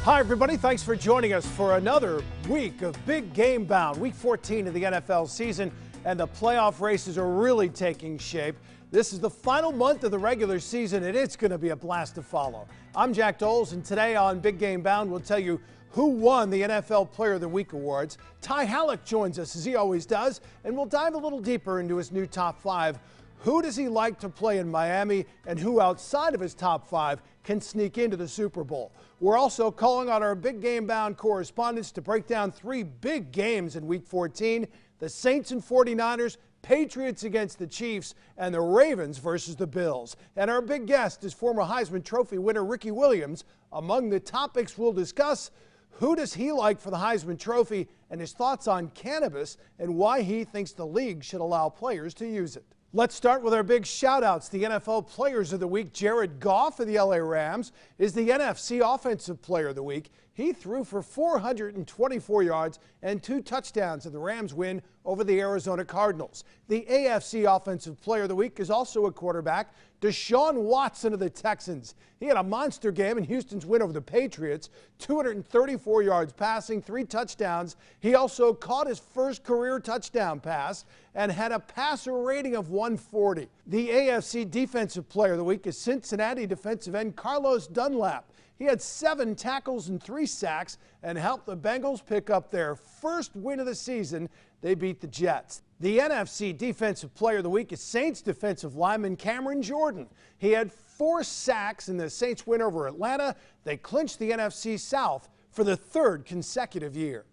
Hi, everybody. Thanks for joining us for another week of Big Game Bound. Week 14 of the NFL season, and the playoff races are really taking shape. This is the final month of the regular season, and it's going to be a blast to follow. I'm Jack Doles, and today on Big Game Bound, we'll tell you who won the NFL Player of the Week awards. Ty Hallock joins us, as he always does, and we'll dive a little deeper into his new top five. Who does he like to play in Miami, and who outside of his top five can sneak into the Super Bowl? We're also calling on our Big Game Bound correspondents to break down three big games in Week 14, the Saints and 49ers, Patriots against the Chiefs, and the Ravens versus the Bills. And our big guest is former Heisman Trophy winner Ricky Williams. Among the topics we'll discuss, who does he like for the Heisman Trophy, and his thoughts on cannabis and why he thinks the league should allow players to use it. Let's start with our big shout-outs. The NFL Players of the Week, Jared Goff of the LA Rams, is the NFC Offensive Player of the Week. He threw for 424 yards and 2 touchdowns in the Rams' win over the Arizona Cardinals. The AFC Offensive Player of the Week is also a quarterback, Deshaun Watson of the Texans. He had a monster game in Houston's win over the Patriots, 234 yards passing, 3 touchdowns. He also caught his first career touchdown pass and had a passer rating of 140. The AFC Defensive Player of the Week is Cincinnati defensive end Carlos Dunlap. He had 7 tackles and 3 sacks and helped the Bengals pick up their first win of the season. They beat the Jets. The NFC Defensive Player of the Week is Saints defensive lineman Cameron Jordan. He had 4 sacks in the Saints win over Atlanta. They clinched the NFC South for the 3rd consecutive year.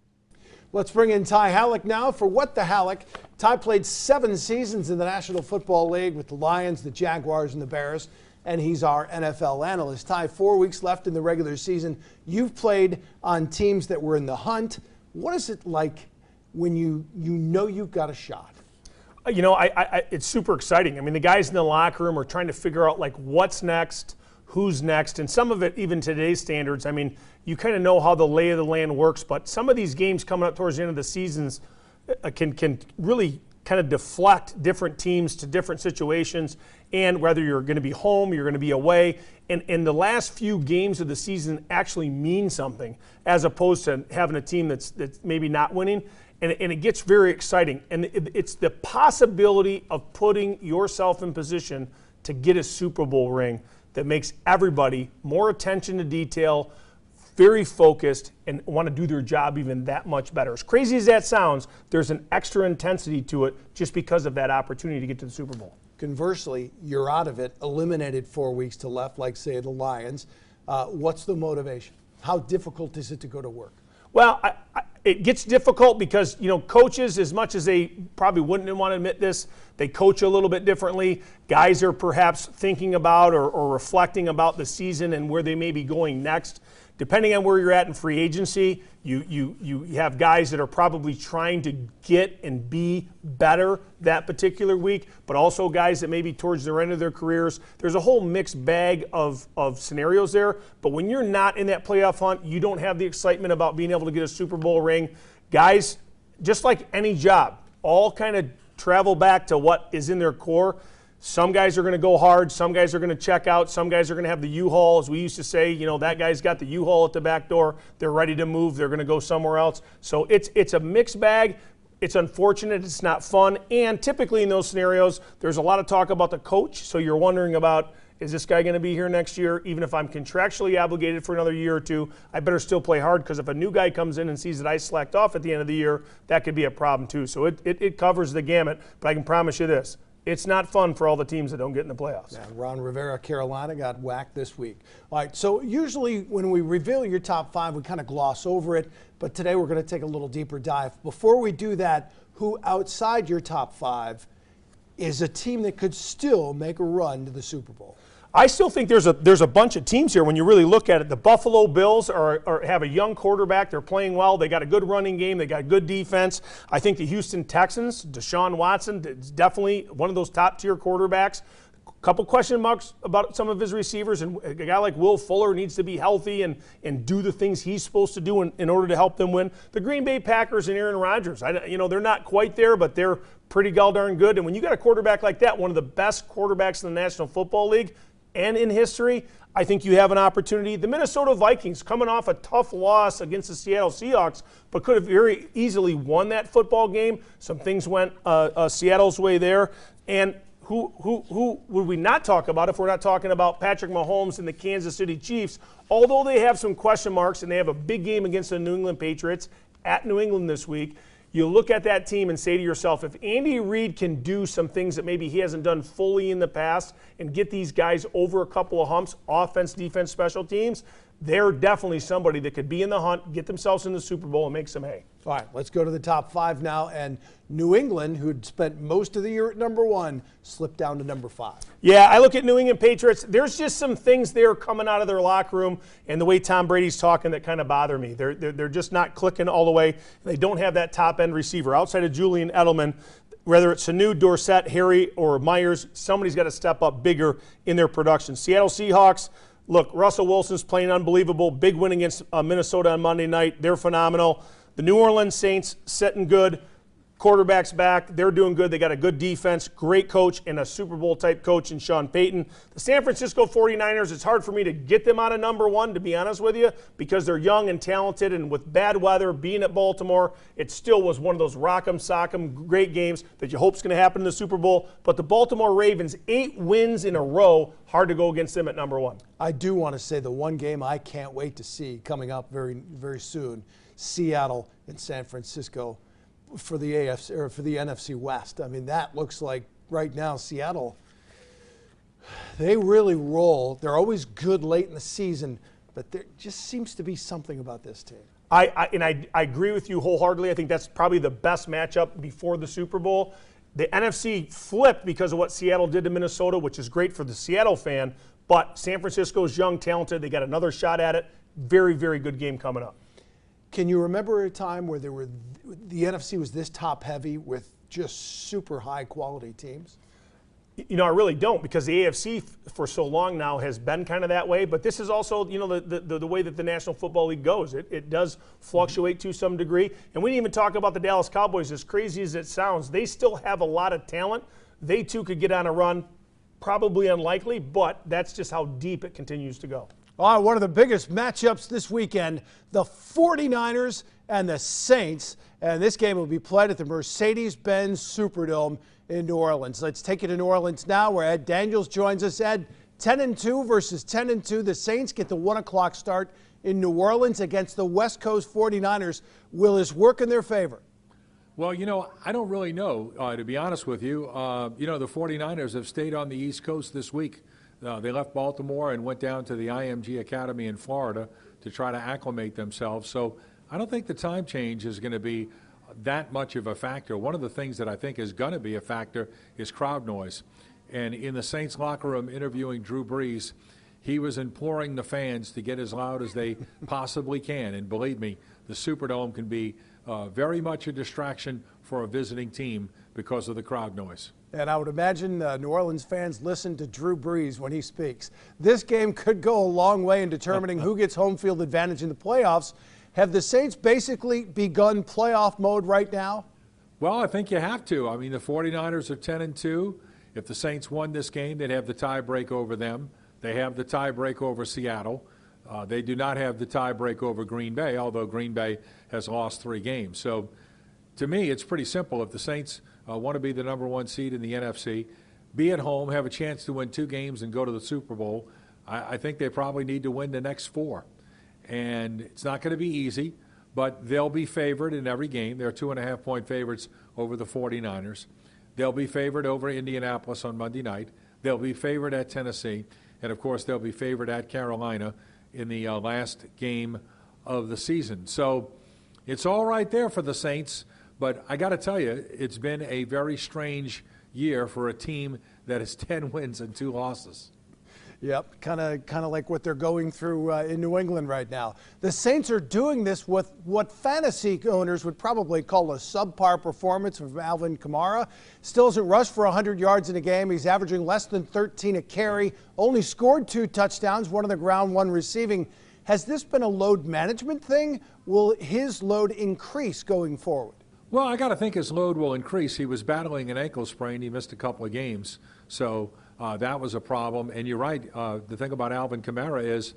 Let's bring in Ty Hallock now for What the Hallock. Ty played 7 seasons in the National Football League with the Lions, the Jaguars, and the Bears, and he's our NFL analyst. Ty, 4 weeks left in the regular season. You've played on teams that were in the hunt. What is it like when you know you've got a shot? You know, it's super exciting. I mean, the guys in the locker room are trying to figure out, like, what's next, who's next, and some of it, even today's standards, I mean, you kind of know how the lay of the land works, but some of these games coming up towards the end of the seasons can really kind of deflect different teams to different situations, and whether you're going to be home, you're going to be away, and the last few games of the season actually mean something, as opposed to having a team that's maybe not winning, and it gets very exciting, and it's the possibility of putting yourself in position to get a Super Bowl ring that makes everybody more attention to detail, very focused, and want to do their job even that much better. As crazy as that sounds, there's an extra intensity to it just because of that opportunity to get to the Super Bowl. Conversely, you're out of it, eliminated 4 weeks to left, like, say, the Lions. What's the motivation? How difficult is it to go to work? Well, it gets difficult because, you know, coaches, as much as they probably wouldn't want to admit this, they coach a little bit differently. Guys are perhaps thinking about or reflecting about the season and where they may be going next. Depending on where you're at in free agency, you have guys that are probably trying to get and be better that particular week, but also guys that may be towards the end of their careers. There's a whole mixed bag of scenarios there, but when you're not in that playoff hunt, you don't have the excitement about being able to get a Super Bowl ring. Guys, just like any job, all kind of travel back to what is in their core. Some guys are going to go hard. Some guys are going to check out. Some guys are going to have the U-Haul, as we used to say. You know, that guy's got the U-Haul at the back door. They're ready to move. They're going to go somewhere else. So it's a mixed bag. It's unfortunate. It's not fun. And typically in those scenarios, there's a lot of talk about the coach. So you're wondering about, is this guy going to be here next year? Even if I'm contractually obligated for another year or two, I better still play hard, because if a new guy comes in and sees that I slacked off at the end of the year, that could be a problem too. So it covers the gamut. But I can promise you this. It's not fun for all the teams that don't get in the playoffs. Yeah, Ron Rivera, Carolina, got whacked this week. All right, so usually when we reveal your top 5, we kind of gloss over it, but today we're going to take a little deeper dive. Before we do that, who outside your top 5 is a team that could still make a run to the Super Bowl? I still think there's a bunch of teams here when you really look at it. The Buffalo Bills have a young quarterback. They're playing well. They got a good running game. They got good defense. I think the Houston Texans, Deshaun Watson, is definitely one of those top-tier quarterbacks. A couple question marks about some of his receivers, and a guy like Will Fuller needs to be healthy and do the things he's supposed to do in order to help them win. The Green Bay Packers and Aaron Rodgers, they're not quite there, but they're pretty darn good. And when you got a quarterback like that, one of the best quarterbacks in the National Football League, and in history, I think you have an opportunity. The Minnesota Vikings coming off a tough loss against the Seattle Seahawks, but could have very easily won that football game. Some things went Seattle's way there. And who would we not talk about if we're not talking about Patrick Mahomes and the Kansas City Chiefs? Although they have some question marks and they have a big game against the New England Patriots at New England this week, you look at that team and say to yourself, if Andy Reid can do some things that maybe he hasn't done fully in the past and get these guys over a couple of humps, offense, defense, special teams, they're definitely somebody that could be in the hunt, get themselves in the Super Bowl, and make some hay. All right, let's go to the top 5 now. And New England, who'd spent most of the year at number 1, slipped down to number 5. Yeah, I look at New England Patriots. There's just some things there coming out of their locker room and the way Tom Brady's talking that kind of bother me. They're just not clicking all the way. They don't have that top-end receiver. Outside of Julian Edelman, whether it's Sanu, Dorsett, Harry, or Myers, somebody's got to step up bigger in their production. Seattle Seahawks, look, Russell Wilson's playing unbelievable. Big win against Minnesota on Monday night. They're phenomenal. The New Orleans Saints sitting good. Quarterback's back. They're doing good. They got a good defense, great coach, and a Super Bowl-type coach in Sean Payton. The San Francisco 49ers, it's hard for me to get them out of number 1, to be honest with you, because they're young and talented, and with bad weather, being at Baltimore, it still was one of those rock'em sock'em great games that you hope's going to happen in the Super Bowl. But the Baltimore Ravens, 8 wins in a row, hard to go against them at number 1. I do want to say the one game I can't wait to see coming up very, very soon, Seattle and San Francisco for the AFC or for the NFC West. I mean, that looks like right now Seattle, they really roll. They're always good late in the season, but there just seems to be something about this team. I agree with you wholeheartedly. I think that's probably the best matchup before the Super Bowl. The NFC flipped because of what Seattle did to Minnesota, which is great for the Seattle fan, but San Francisco's young, talented. They got another shot at it. Very, very good game coming up. Can you remember a time where the NFC was this top-heavy with just super high-quality teams? You know, I really don't, because the AFC for so long now has been kind of that way. But this is also, you know, the way that the National Football League goes. It does fluctuate to some degree. And we didn't even talk about the Dallas Cowboys. As crazy as it sounds, they still have a lot of talent. They, too, could get on a run. Probably unlikely, but that's just how deep it continues to go. All right, one of the biggest matchups this weekend, the 49ers and the Saints. And this game will be played at the Mercedes-Benz Superdome in New Orleans. Let's take you to New Orleans now, where Ed Daniels joins us. Ed, 10-2 versus 10-2. The Saints get the 1 o'clock start in New Orleans against the West Coast 49ers. Will this work in their favor? Well, you know, I don't really know, to be honest with you. You know, the 49ers have stayed on the East Coast this week. They left Baltimore and went down to the IMG Academy in Florida to try to acclimate themselves. So I don't think the time change is going to be that much of a factor. One of the things that I think is going to be a factor is crowd noise. And in the Saints locker room interviewing Drew Brees, he was imploring the fans to get as loud as they possibly can. And believe me, the Superdome can be very much a distraction for a visiting team because of the crowd noise. And I would imagine New Orleans fans listen to Drew Brees when he speaks. This game could go a long way in determining who gets home field advantage in the playoffs. Have the Saints basically begun playoff mode right now? Well, I think you have to. I mean, the 49ers are 10-2. If the Saints won this game, they'd have the tie break over them. They have the tie break over Seattle. They do not have the tie break over Green Bay, although Green Bay has lost 3 games. So to me, it's pretty simple. If the Saints want to be the number 1 seed in the NFC, be at home, have a chance to win 2 games and go to the Super Bowl, I think they probably need to win the next 4. And it's not going to be easy, but they'll be favored in every game. They're 2.5-point favorites over the 49ers. They'll be favored over Indianapolis on Monday night. They'll be favored at Tennessee. And, of course, they'll be favored at Carolina in the last game of the season. So it's all right there for the Saints. But I got to tell you, it's been a very strange year for a team that has 10 wins and 2 losses. Yep, kind of like what they're going through in New England right now. The Saints are doing this with what fantasy owners would probably call a subpar performance from Alvin Kamara. Still hasn't rushed for 100 yards in a game. He's averaging less than 13 a carry, only scored 2 touchdowns, 1 on the ground, 1 receiving. Has this been a load management thing? Will his load increase going forward? Well, I got to think his load will increase. He was battling an ankle sprain. He missed a couple of games. So That was a problem. And you're right. The thing about Alvin Kamara is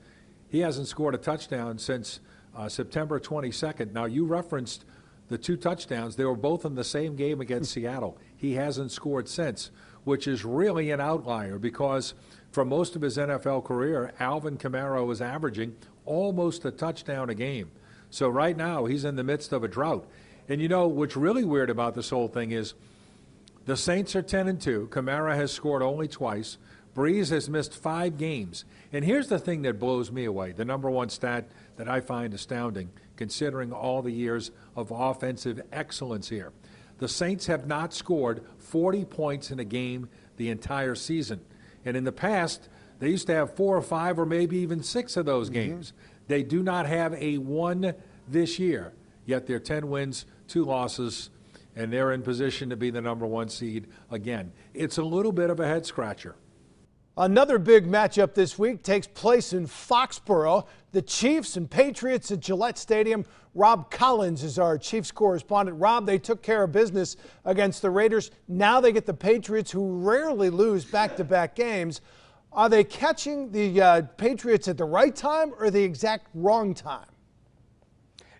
he hasn't scored a touchdown since September 22nd. Now, you referenced the 2 touchdowns. They were both in the same game against Seattle. He hasn't scored since, which is really an outlier because for most of his NFL career, Alvin Kamara was averaging almost a touchdown a game. So right now, he's in the midst of a drought. And you know, what's really weird about this whole thing is the Saints are 10-2. Kamara has scored only twice. Breeze has missed 5 games. And here's the thing that blows me away, the number one stat that I find astounding, considering all the years of offensive excellence here. The Saints have not scored 40 points in a game the entire season. And in the past, they used to have 4 or 5 or maybe even 6 of those games. They do not have a 1 this year, yet they're 10 wins, 2 losses, and they're in position to be the number 1 seed again. It's a little bit of a head scratcher. Another big matchup this week takes place in Foxborough. The Chiefs and Patriots at Gillette Stadium. Rob Collins is our Chiefs correspondent. Rob, they took care of business against the Raiders. Now they get the Patriots, who rarely lose back-to-back games. Are they catching the Patriots at the right time or the exact wrong time?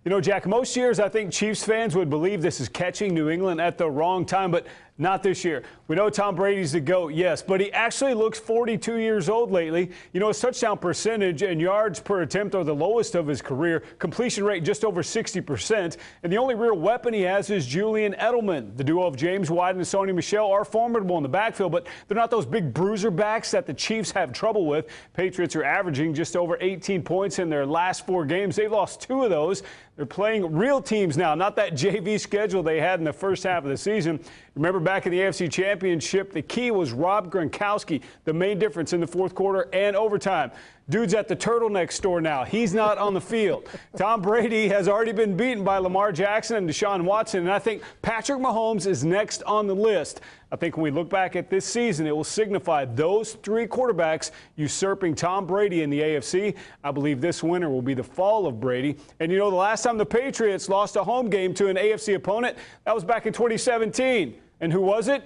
You know, Jack, most years I think Chiefs fans would believe this is catching New England at the wrong time, but not this year. We know Tom Brady's the GOAT, yes, but he actually looks 42 years old lately. You know, his touchdown percentage and yards per attempt are the lowest of his career. Completion rate just over 60%. And the only real weapon he has is Julian Edelman. The duo of James White and Sony Michel are formidable in the backfield, but they're not those big bruiser backs that the Chiefs have trouble with. Patriots are averaging just over 18 points in their last 4 games. They've lost 2 of those. They're playing real teams now, not that JV schedule they had in the first half of the season. Remember back in the AFC Championship, the key was Rob Gronkowski, the main difference in the fourth quarter and overtime. Dude's at the turtleneck store now. He's not on the field. Tom Brady has already been beaten by Lamar Jackson and Deshaun Watson, and I think Patrick Mahomes is next on the list. I think when we look back at this season, it will signify those 3 quarterbacks usurping Tom Brady in the AFC. I believe this winter will be the fall of Brady. And you know, the last time the Patriots lost a home game to an AFC opponent, that was back in 2017. And who was it?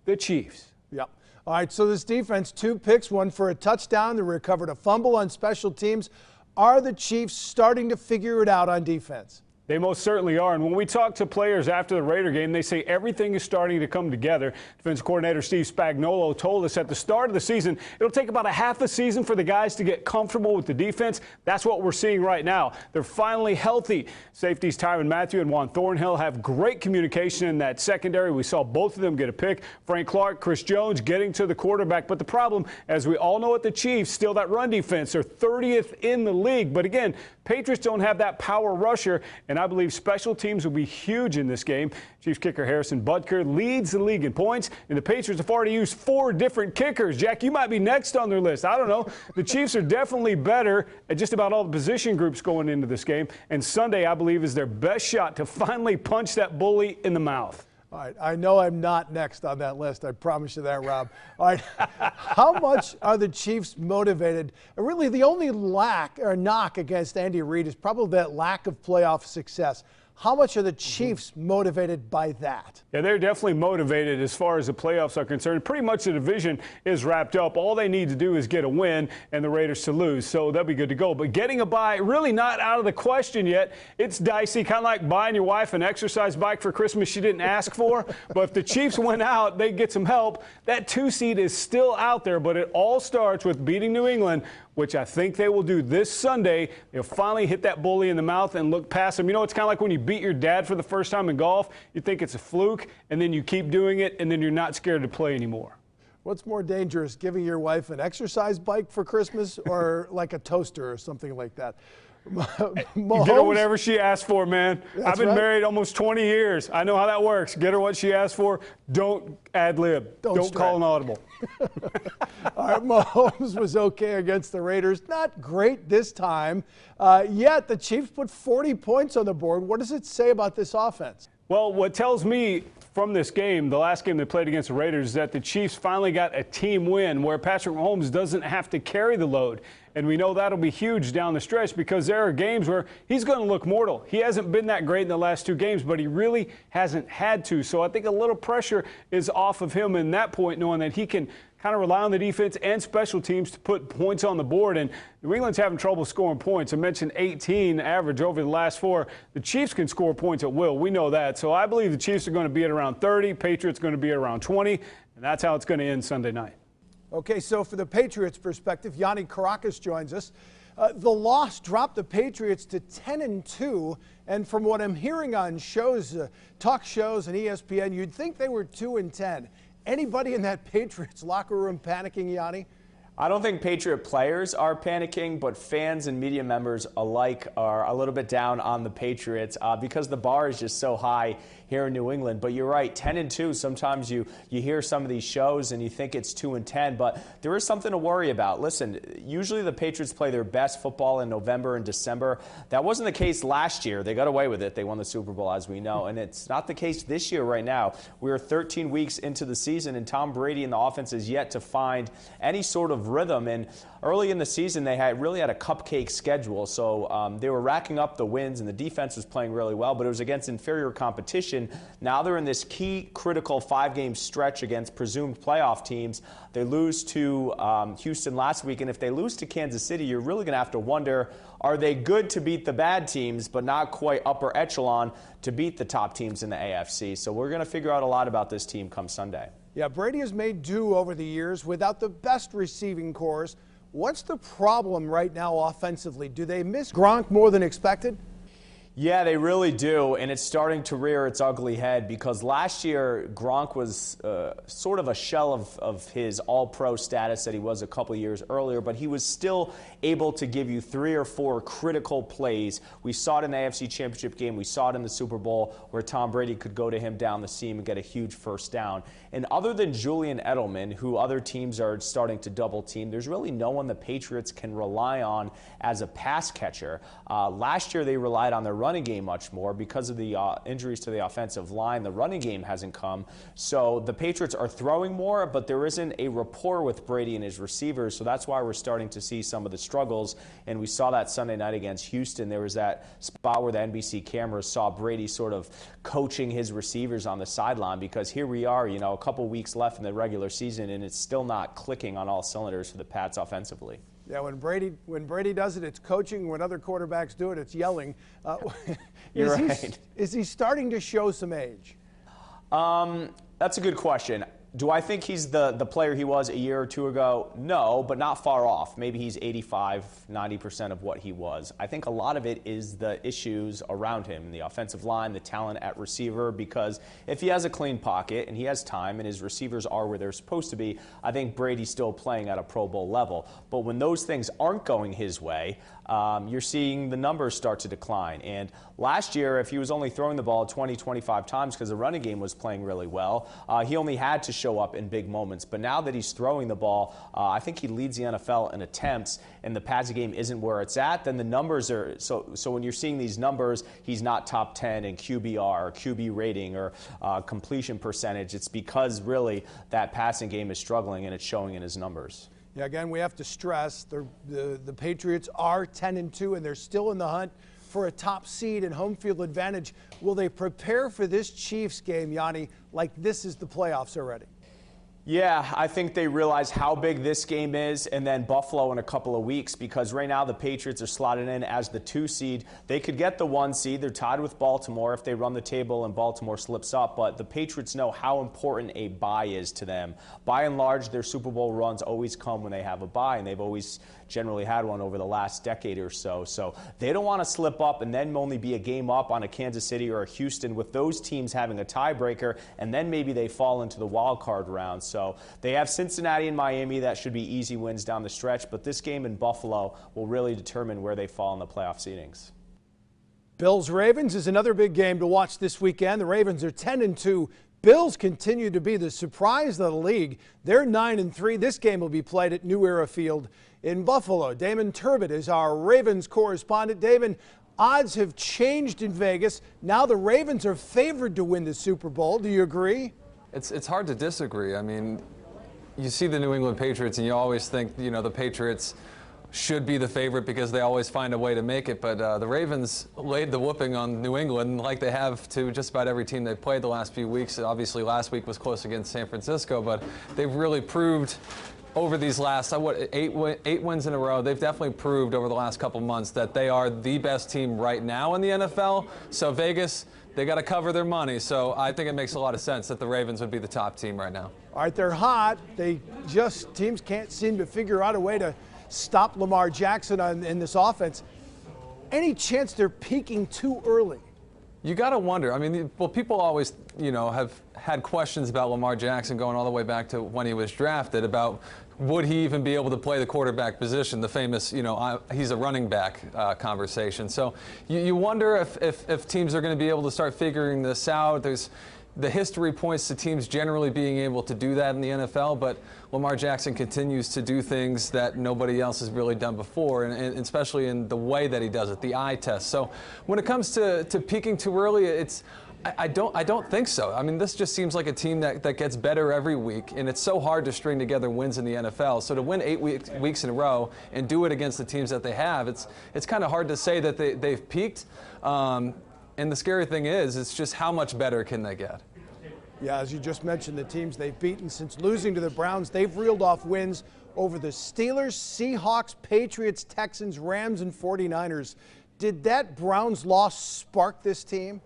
The Chiefs. Yep. All right, so this defense, 2 picks, 1 for a touchdown. They recovered a fumble on special teams. Are the Chiefs starting to figure it out on defense? They most certainly are. And when we talk to players after the Raider game, they say everything is starting to come together. Defensive coordinator Steve Spagnuolo told us at the start of the season, it'll take about a half a season for the guys to get comfortable with the defense. That's what we're seeing right now. They're finally healthy. Safeties Tyrann Mathieu and Juan Thornhill have great communication in that secondary. We saw both of them get a pick. Frank Clark, Chris Jones getting to the quarterback. But the problem, as we all know at the Chiefs, still that run defense. They're 30th in the league. But again, Patriots don't have that power rusher, and I believe special teams will be huge in this game. Chiefs kicker Harrison Butker leads the league in points, and the Patriots have already used 4 different kickers. Jack, you might be next on their list. I don't know. The Chiefs are definitely better at just about all the position groups going into this game, and Sunday, I believe, is their best shot to finally punch that bully in the mouth. All right, I know I'm not next on that list. I promise you that, Rob. All right, how much are the Chiefs motivated? Really, the only lack or knock against Andy Reid is probably that lack of playoff success. How much are the Chiefs motivated by that? Yeah, they're definitely motivated as far as the playoffs are concerned. Pretty much the division is wrapped up. All they need to do is get a win and the Raiders to lose, so they'll be good to go. But getting a bye, really not out of the question yet. It's dicey, kind of like buying your wife an exercise bike for Christmas she didn't ask for. But if the Chiefs went out, they get some help. That 2 seed is still out there, but it all starts with beating New England, which I think they will do this Sunday. They'll finally hit that bully in the mouth and look past him. You know, it's kind of like when you beat your dad for the first time in golf. You think it's a fluke, and then you keep doing it, and then you're not scared to play anymore. What's more dangerous, giving your wife an exercise bike for Christmas or like a toaster or something like that? Mahomes, get her whatever she asked for, man. I've been right. married almost 20 years. I know how that works. Get her what she asked for. Don't ad-lib. Don't call an audible. All right, Mahomes was okay against the Raiders. Not great this time. Yet the Chiefs put 40 points on the board. What does it say about this offense? Well, what tells me from this game, the last game they played against the Raiders, is that the Chiefs finally got a team win where Patrick Mahomes doesn't have to carry the load. And we know that'll be huge down the stretch because there are games where he's going to look mortal. He hasn't been that great in the last 2 games, but he really hasn't had to. So I think a little pressure is off of him in that point, knowing that he can kind of rely on the defense and special teams to put points on the board. And New England's having trouble scoring points. I mentioned 18 average over the last 4. The Chiefs can score points at will. We know that. So I believe the Chiefs are going to be at around 30. Patriots going to be at around 20. And that's how it's going to end Sunday night. Okay, so for the Patriots' perspective, Yanni Caracas joins us. The loss dropped the Patriots to 10-2, and from what I'm hearing on shows, talk shows and ESPN, you'd think they were 2-10. Anybody in that Patriots locker room panicking, Yanni? I don't think Patriot players are panicking, but fans and media members alike are a little bit down on the Patriots because the bar is just so high here in New England. But you're right, 10-2. Sometimes you hear some of these shows and you think it's 2-10, but there is something to worry about. Listen, usually the Patriots play their best football in November and December. That wasn't the case last year. They got away with it. They won the Super Bowl, as we know, and it's not the case this year right now. We are 13 weeks into the season, and Tom Brady and the offense is yet to find any sort of rhythm. And early in the season, they really had a cupcake schedule, so they were racking up the wins, and the defense was playing really well, but it was against inferior competition. Now they're in this key, critical 5-game stretch against presumed playoff teams. They lose to Houston last week, and if they lose to Kansas City, you're really going to have to wonder, are they good to beat the bad teams, but not quite upper echelon to beat the top teams in the AFC? So we're going to figure out a lot about this team come Sunday. Yeah, Brady has made do over the years without the best receiving cores. What's the problem right now offensively? Do they miss Gronk more than expected? Yeah, they really do, and it's starting to rear its ugly head because last year Gronk was sort of a shell of his all-pro status that he was a couple years earlier, but he was still able to give you 3 or 4 critical plays. We saw it in the AFC Championship game. We saw it in the Super Bowl where Tom Brady could go to him down the seam and get a huge first down. And other than Julian Edelman, who other teams are starting to double team, there's really no one the Patriots can rely on as a pass catcher. Last year they relied on their running game much more because of the injuries to the offensive line. The running game hasn't come. So the Patriots are throwing more, but there isn't a rapport with Brady and his receivers. So that's why we're starting to see some of the struggles. And we saw that Sunday night against Houston. There was that spot where the NBC cameras saw Brady sort of coaching his receivers on the sideline because here we are, a couple weeks left in the regular season, and it's still not clicking on all cylinders for the Pats offensively. Yeah, when Brady does it, it's coaching. When other quarterbacks do it, it's yelling. You're right. Is he starting to show some age? That's a good question. Do I think he's the player he was a year or two ago? No, but not far off. Maybe he's 85, 90% of what he was. I think a lot of it is the issues around him, the offensive line, the talent at receiver, because if he has a clean pocket and he has time and his receivers are where they're supposed to be, I think Brady's still playing at a Pro Bowl level. But when those things aren't going his way, you're seeing the numbers start to decline. And last year, if he was only throwing the ball 20, 25 times because the running game was playing really well, he only had to show up in big moments. But now that he's throwing the ball, I think he leads the NFL in attempts, and the passing game isn't where it's at, then the numbers are, so when you're seeing these numbers, he's not top 10 in QBR or QB rating or completion percentage. It's because really that passing game is struggling, and it's showing in his numbers. Yeah, again, we have to stress the Patriots are 10-2, and they're still in the hunt for a top seed and home field advantage. Will they prepare for this Chiefs game, Yanni, like this is the playoffs already? Yeah, I think they realize how big this game is, and then Buffalo in a couple of weeks, because right now the Patriots are slotted in as the 2 seed. They could get the 1 seed. They're tied with Baltimore if they run the table and Baltimore slips up, but the Patriots know how important a bye is to them. By and large, their Super Bowl runs always come when they have a bye, and they've always generally had one over the last decade or so. So they don't want to slip up and then only be a game up on a Kansas City or a Houston with those teams having a tiebreaker, and then maybe they fall into the wild card round. So they have Cincinnati and Miami. That should be easy wins down the stretch, but this game in Buffalo will really determine where they fall in the playoff seedings. Bills-Ravens is another big game to watch this weekend. The Ravens are 10-2. Bills continue to be the surprise of the league. They're 9-3. This game will be played at New Era Field in Buffalo. Damon Turbot is our Ravens correspondent. Damon, odds have changed in Vegas. Now the Ravens are favored to win the Super Bowl. Do you agree? It's hard to disagree. I mean, you see the New England Patriots and you always think, the Patriots should be the favorite because they always find a way to make it. But the Ravens laid the whooping on New England like they have to just about every team they've played the last few weeks. Obviously, last week was close against San Francisco, but they've really proved over these last, eight wins in a row, they've definitely proved over the last couple months that they are the best team right now in the NFL. So Vegas, they got to cover their money. So I think it makes a lot of sense that the Ravens would be the top team right now. All right, they're hot. Teams can't seem to figure out a way to stop Lamar Jackson in this offense. Any chance they're peaking too early? You got to wonder. I mean, well, people always, have had questions about Lamar Jackson going all the way back to when he was drafted about would he even be able to play the quarterback position, the famous, he's a running back conversation. So you wonder if teams are going to be able to start figuring this out. The history points to teams generally being able to do that in the NFL, but Lamar Jackson continues to do things that nobody else has really done before, and especially in the way that he does it, the eye test. So when it comes to peaking too early, I don't think so. I mean, this just seems like a team that gets better every week, and it's so hard to string together wins in the NFL. So to win 8 weeks in a row and do it against the teams that they have, it's kind of hard to say that they've peaked. And the scary thing is, it's just how much better can they get? Yeah, as you just mentioned, the teams they've beaten since losing to the Browns, they've reeled off wins over the Steelers, Seahawks, Patriots, Texans, Rams, and 49ers. Did that Browns loss spark this team?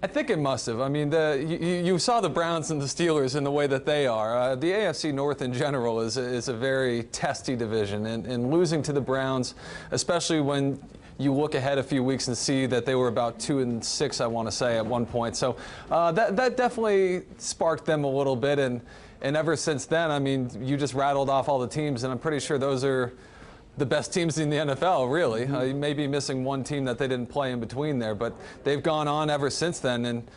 I think it must have. I mean, you saw the Browns and the Steelers in the way that they are. The AFC North in general is a very testy division, and losing to the Browns, especially when you look ahead a few weeks and see that they were about 2-6, I want to say, at one point. So that definitely sparked them a little bit, and ever since then, I mean, you just rattled off all the teams, and I'm pretty sure those are the best teams in the NFL, really. You may be missing one team that they didn't play in between there, but they've gone on ever since then, and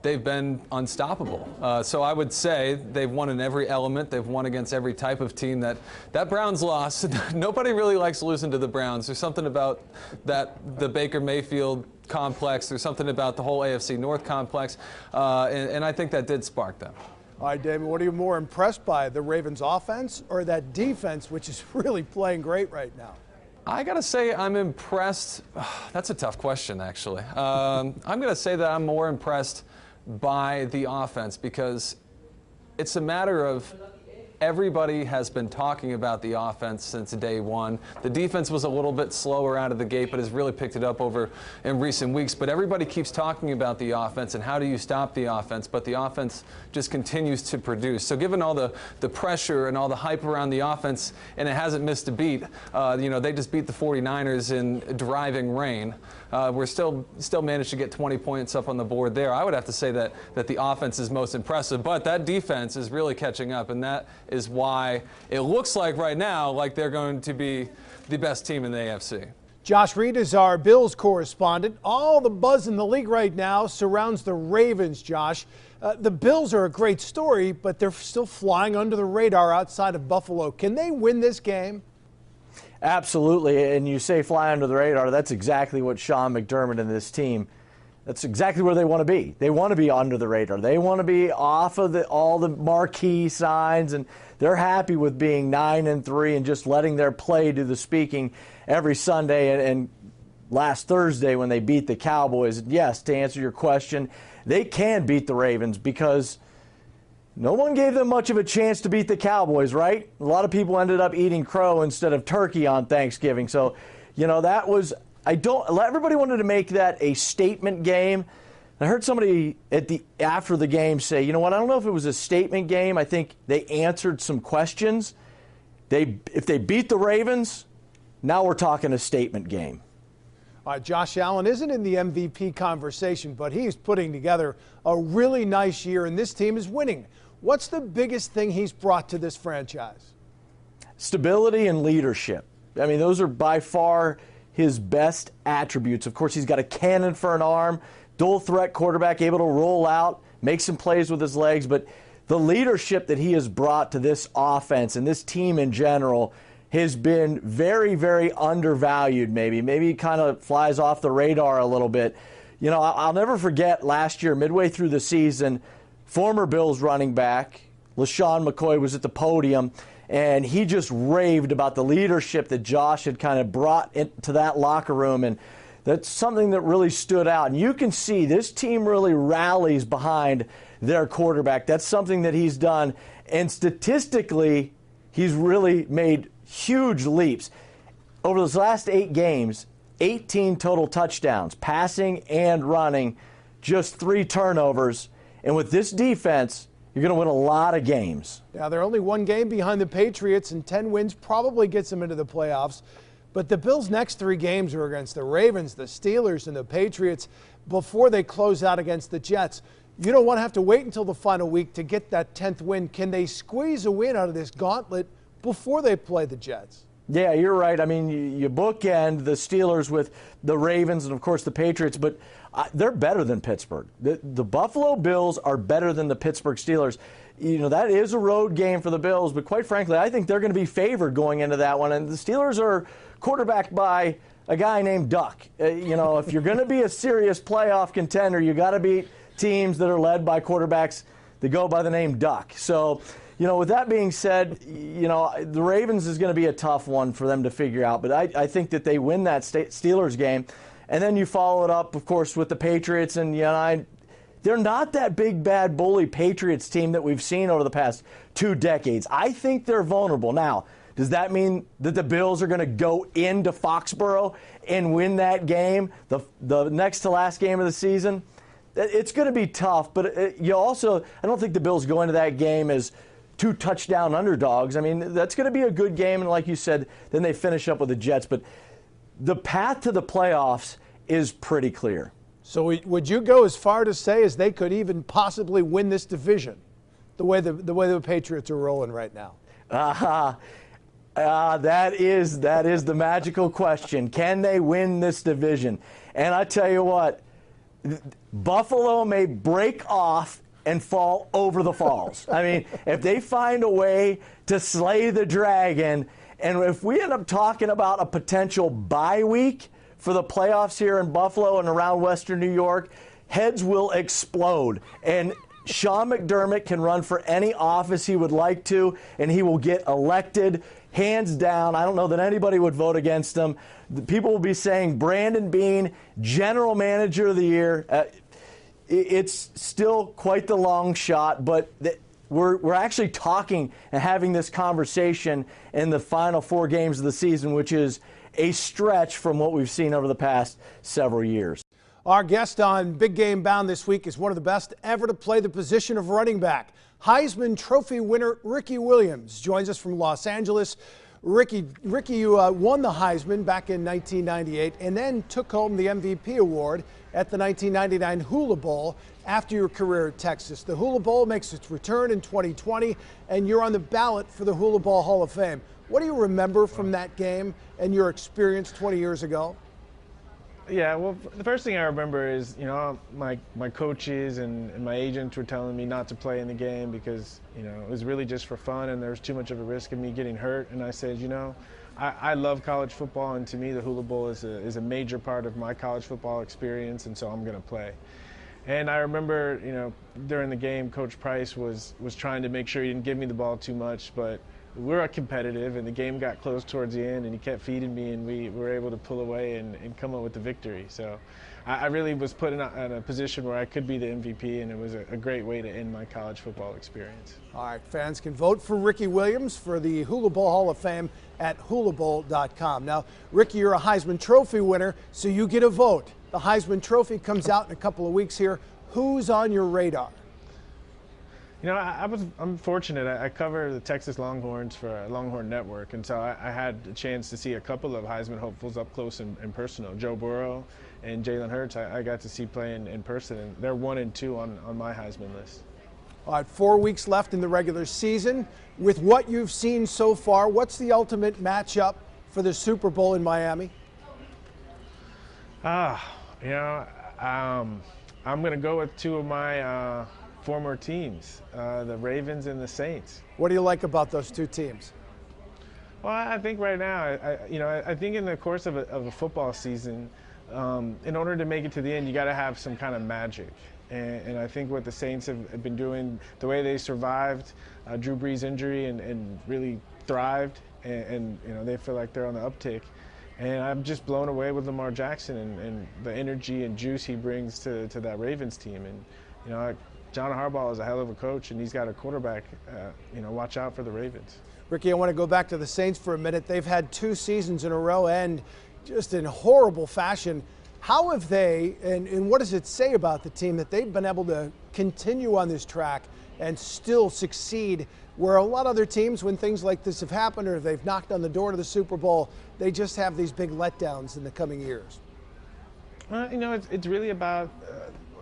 they've been unstoppable. So I would say they've won in every element. They've won against every type of team. That Browns loss, nobody really likes losing to the Browns. There's something about the Baker Mayfield complex. There's something about the whole AFC North complex, and I think that did spark them. All right, David, what are you more impressed by, the Ravens' offense or that defense, which is really playing great right now? I got to say I'm impressed. That's a tough question, actually. I'm going to say that I'm more impressed by the offense because it's a matter of everybody has been talking about the offense since day one. The defense was a little bit slower out of the gate, but has really picked it up over in recent weeks. But everybody keeps talking about the offense and how do you stop the offense, but the offense just continues to produce. So given all the pressure and all the hype around the offense, and it hasn't missed a beat, they just beat the 49ers in driving rain. We're still managed to get 20 points up on the board there. I would have to say that the offense is most impressive, but that defense is really catching up, and that is why it looks like right now like they're going to be the best team in the AFC. Josh Reed is our Bills correspondent. All the buzz in the league right now surrounds the Ravens, Josh. The Bills are a great story, but they're still flying under the radar outside of Buffalo. Can they win this game? Absolutely, and you say fly under the radar, that's exactly what Sean McDermott and this team, that's exactly where they want to be. They want to be under the radar. They want to be off of all the marquee signs, and they're happy with being 9-3 and just letting their play do the speaking every Sunday. And last Thursday when they beat the Cowboys, yes, to answer your question, they can beat the Ravens because no one gave them much of a chance to beat the Cowboys, right? A lot of people ended up eating crow instead of turkey on Thanksgiving. So, that was, everybody wanted to make that a statement game. I heard somebody after the game say, you know what, I don't know if it was a statement game. I think they answered some questions. If they beat the Ravens, now we're talking a statement game. All right, Josh Allen isn't in the MVP conversation, but he's putting together a really nice year, and this team is winning. What's the biggest thing he's brought to this franchise? Stability and leadership. I mean, those are by far his best attributes. Of course, he's got a cannon for an arm, dual threat quarterback, able to roll out, make some plays with his legs, but the leadership that he has brought to this offense and this team in general has been very, very undervalued maybe. Maybe he kind of flies off the radar a little bit. I'll never forget last year, midway through the season, former Bills running back LaShawn McCoy was at the podium, And he just raved about the leadership that Josh had kind of brought into that locker room. And that's something that really stood out. And you can see this team really rallies behind their quarterback. That's something that he's done. And statistically, he's really made huge leaps. Over those last 8 games, 18 total touchdowns, passing and running, just 3 turnovers. And with this defense, you're going to win a lot of games. Yeah, they're only 1 game behind the Patriots, and 10 wins probably gets them into the playoffs. But the Bills' next 3 games are against the Ravens, the Steelers, and the Patriots before they close out against the Jets. You don't want to have to wait until the final week to get that 10th win. Can they squeeze a win out of this gauntlet before they play the Jets? Yeah, you're right. I mean, you bookend the Steelers with the Ravens and, of course, the Patriots, but they're better than Pittsburgh. The Buffalo Bills are better than the Pittsburgh Steelers. You know, that is a road game for the Bills, but quite frankly, I think they're going to be favored going into that one. And the Steelers are quarterbacked by a guy named Duck. You know, if you're going to be a serious playoff contender, you got to beat teams that are led by quarterbacks that go by the name Duck. So, you know, with that being said, you know, the Ravens is going to be a tough one for them to figure out. But I think that they win that Steelers game. And then you follow it up, of course, with the Patriots. And, you know, they're not that big, bad, bully Patriots team that we've seen over the past 2 decades. I think they're vulnerable. Now, does that mean that the Bills are going to go into Foxborough and win that game, the next to last game of the season? It's going to be tough. But I don't think the Bills go into that game as 2 touchdown underdogs. I mean, that's going to be a good game, and like you said, then they finish up with the Jets. But the path to the playoffs is pretty clear. So would you go as far to say as they could even possibly win this division, the way the Patriots are rolling right now? That is the magical question. Can they win this division? And I tell you what, Buffalo may break off and fall over the falls. I mean, if they find a way to slay the dragon, and if we end up talking about a potential bye week for the playoffs here in Buffalo and around Western New York, heads will explode. And Sean McDermott can run for any office he would like to, and he will get elected hands down. I don't know that anybody would vote against him. The people will be saying Brandon Beane, General Manager of the Year. It's still quite the long shot, but we're actually talking and having this conversation in the final 4 games of the season, which is a stretch from what we've seen over the past several years. Our guest on Big Game Bound this week is one of the best ever to play the position of running back. Heisman Trophy winner Ricky Williams joins us from Los Angeles. Ricky, you won the Heisman back in 1998 and then took home the MVP award at the 1999 Hula Bowl after your career at Texas. The Hula Bowl makes its return in 2020, and you're on the ballot for the Hula Bowl Hall of Fame. What do you remember from that game and your experience 20 years ago? Yeah, well, the first thing I remember is, you know, my coaches and my agents were telling me not to play in the game because, you know, it was really just for fun and there was too much of a risk of me getting hurt. And I said, you know, I love college football, and to me the Hula Bowl is a major part of my college football experience, and so I'm going to play. And I remember, you know, during the game, Coach Price was trying to make sure he didn't give me the ball too much, but we were competitive, and the game got close towards the end, and he kept feeding me, and we were able to pull away and come up with the victory. So I really was put in a position where I could be the MVP, and it was a great way to end my college football experience. All right, fans can vote for Ricky Williams for the Hula Bowl Hall of Fame at hulabowl.com. Now, Ricky, you're a Heisman Trophy winner, so you get a vote. The Heisman Trophy comes out in a couple of weeks here. Who's on your radar? You know, I'm fortunate. I cover the Texas Longhorns for Longhorn Network, and so I had a chance to see a couple of Heisman hopefuls up close and personal. Joe Burrow and Jalen Hurts, I got to see playing in person, and they're 1 and 2 on my Heisman list. All right, 4 weeks left in the regular season. With what you've seen so far, what's the ultimate matchup for the Super Bowl in Miami? You know, I'm going to go with 2 of my former teams, the Ravens and the Saints. What do you like about those 2 teams? Well, I think right now, I think in the course of a football season, in order to make it to the end, you got to have some kind of magic. And I think what the Saints have been doing, the way they survived Drew Brees' injury and really thrived, and you know, they feel like they're on the uptick. And I'm just blown away with Lamar Jackson and the energy and juice he brings to that Ravens team. And you know, John Harbaugh is a hell of a coach, and he's got a quarterback. You know, watch out for the Ravens. Ricky, I want to go back to the Saints for a minute. They've had 2 seasons in a row end just in horrible fashion. How have they, and what does it say about the team that they've been able to continue on this track and still succeed, where a lot of other teams, when things like this have happened or they've knocked on the door to the Super Bowl, they just have these big letdowns in the coming years? Well, you know, it's really about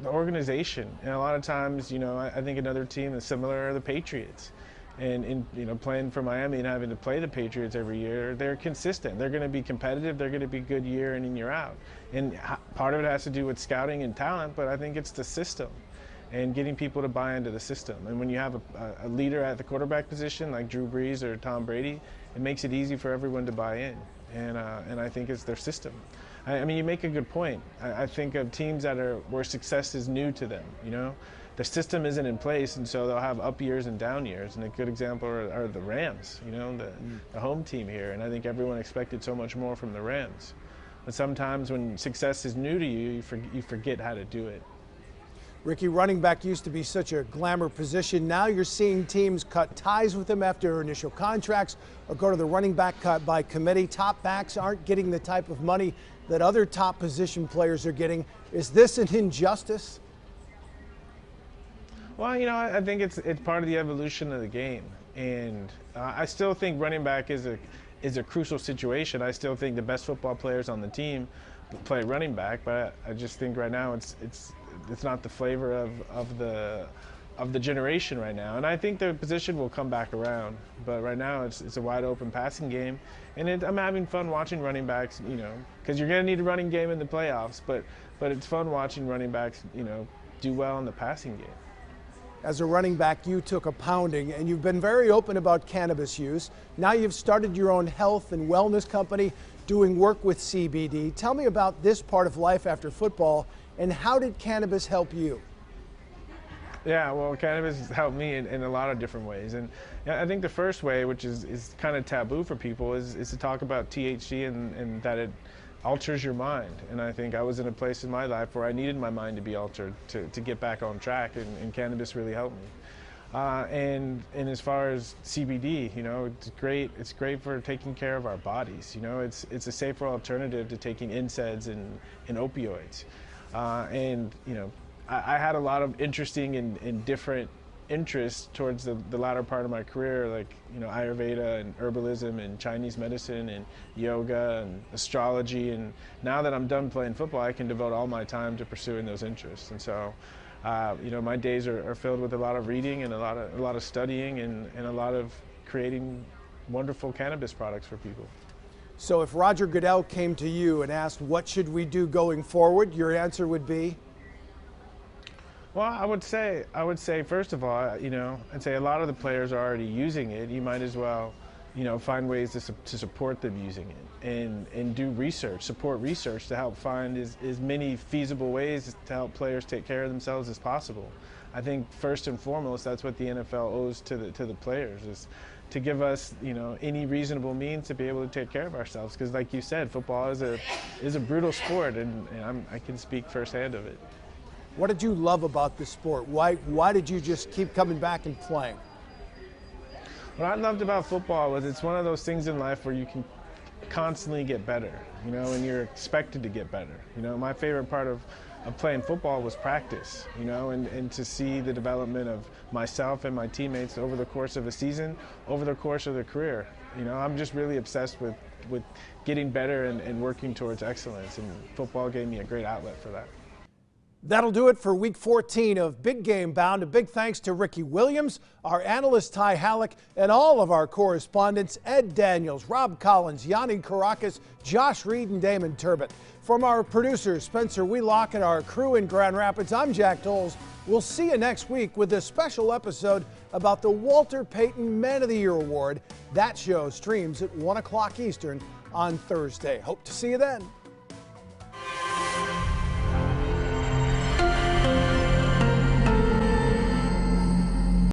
the organization. And a lot of times, you know, I think another team that's similar are the Patriots. And you know, playing for Miami and having to play the Patriots every year, they're consistent. They're going to be competitive. They're going to be good year in and year out. And part of it has to do with scouting and talent, but I think it's the system and getting people to buy into the system. And when you have a leader at the quarterback position like Drew Brees or Tom Brady, it makes it easy for everyone to buy in. And I think it's their system. I mean, you make a good point. I think of teams that where success is new to them, you know. The system isn't in place, and so they'll have up years and down years. And a good example are the Rams, you know, the home team here. And I think everyone expected so much more from the Rams. But sometimes when success is new to you, you forget how to do it. Ricky, running back used to be such a glamour position. Now you're seeing teams cut ties with them after initial contracts or go to the running back cut by committee. Top backs aren't getting the type of money that other top position players are getting. Is this an injustice? Well, you know, I think it's part of the evolution of the game, and I still think running back is a crucial situation. I still think the best football players on the team play running back, but I just think right now it's not the flavor of the generation right now. And I think the position will come back around, but right now it's a wide open passing game, and I'm having fun watching running backs, you know, because you're going to need a running game in the playoffs, but it's fun watching running backs, you know, do well in the passing game. As a running back, you took a pounding, and you've been very open about cannabis use. Now you've started your own health and wellness company doing work with CBD. Tell me about this part of life after football, and how did cannabis help you? Yeah, well, cannabis has helped me in a lot of different ways. And I think the first way, which is kind of taboo for people, is to talk about THC and that it alters your mind. And I think I was in a place in my life where I needed my mind to be altered to get back on track, and cannabis really helped me. And as far as CBD, you know, it's great. It's great for taking care of our bodies. You know, it's a safer alternative to taking NSAIDs and opioids. And you know, I had a lot of interesting and different interests towards the latter part of my career, like, you know, Ayurveda and herbalism and Chinese medicine and yoga and astrology. And now that I'm done playing football, I can devote all my time to pursuing those interests. And so, you know, my days are filled with a lot of reading and a lot of studying and a lot of creating wonderful cannabis products for people. So if Roger Goodell came to you and asked, what should we do going forward, your answer would be? Well, I would say first of all, you know, I'd say a lot of the players are already using it. You might as well, you know, find ways to support them using it and do research, support research to help find as many feasible ways to help players take care of themselves as possible. I think first and foremost, that's what the NFL owes to the players, is to give us, you know, any reasonable means to be able to take care of ourselves. Because like you said, football is a brutal sport, and I can speak firsthand of it. What did you love about this sport? Why did you just keep coming back and playing? What I loved about football was it's one of those things in life where you can constantly get better, you know, and you're expected to get better. You know, my favorite part of playing football was practice, you know, and to see the development of myself and my teammates over the course of a season, over the course of their career. You know, I'm just really obsessed with getting better and working towards excellence, and football gave me a great outlet for that. That'll do it for week 14 of Big Game Bound. A big thanks to Ricky Williams, our analyst Ty Halleck, and all of our correspondents, Ed Daniels, Rob Collins, Yanni Caracas, Josh Reed, and Damon Turbot. From our producers, Spencer Wheelock, and our crew in Grand Rapids, I'm Jack Tolles. We'll see you next week with a special episode about the Walter Payton Man of the Year Award. That show streams at 1 o'clock Eastern on Thursday. Hope to see you then.